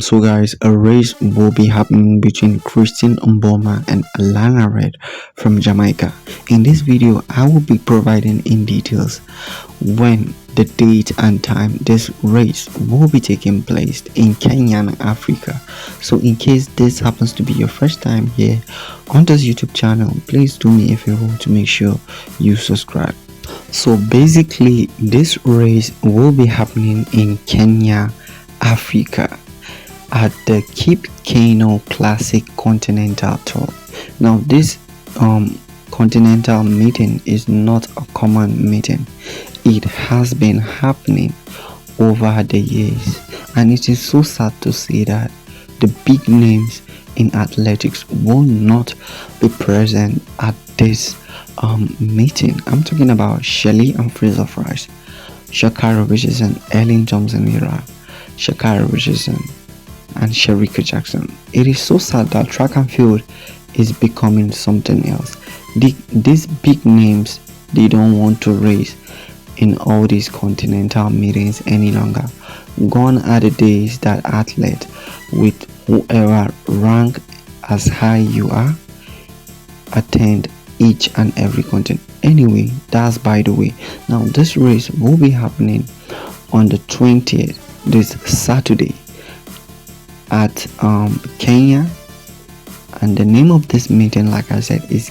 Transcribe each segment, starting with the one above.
So guys, a race will be happening between Christian Mboma and Alana Reid from Jamaica. In this video, I will be providing in details when, the date and time this race will be taking place in Kenya and Africa. So in case this happens to be your first time here on this YouTube channel, please do me a favor to make sure you subscribe. So basically, this race will be happening in Kenya, Africa, at the Keino Classic Continental Tour. Now this continental meeting is not a common meeting. It has been happening over the years, and it is so sad to see that the big names in athletics will not be present at this meeting. I'm talking about Shelley and Fraser Price, Shakara Richardson, Ellen Johnson Mira, Shakara Richardson, and Sherika Jackson. It is so sad that track and field is becoming something else. These big names, they don't want to race in all these continental meetings any longer. Gone are the days that athlete with whoever rank as high you are attend each and every continent. Anyway, that's by the way. Now this race will be happening on the 20th, this Saturday, at Kenya, and the name of this meeting, like I said, is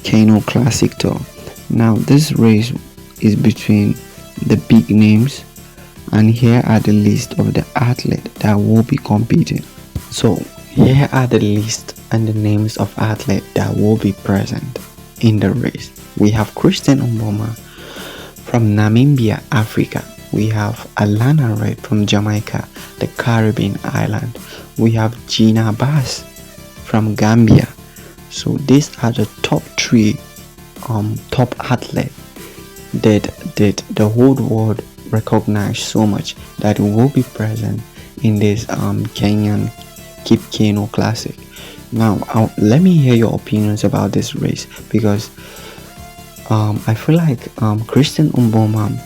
Keino Classic Tour. Now this race is between the big names, and here are the list of the athletes that will be competing. So here are the list and the names of athletes that will be present in the race. We have Christian Mboma from Namibia, Africa. We have Alana Reid from Jamaica, the Caribbean island. We have Gina Bass from Gambia. So these are the top three top athletes that the whole world recognize so much that will be present in this Kenyan Keino Classic. Now let me hear your opinions about this race, because I feel like Christian Mboma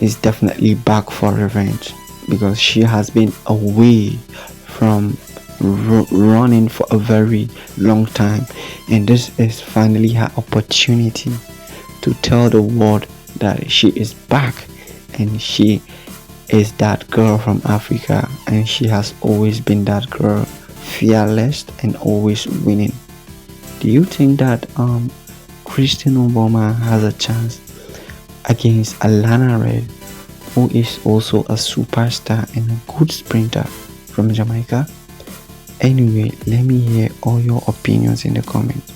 is definitely back for revenge, because she has been away from running for a very long time, and this is finally her opportunity to tell the world that she is back, and she is that girl from Africa, and she has always been that girl, fearless and always winning. Do you think that Christian Mboma has a chance against Alana Reid, who is also a superstar and a good sprinter from Jamaica? Anyway, let me hear all your opinions in the comments.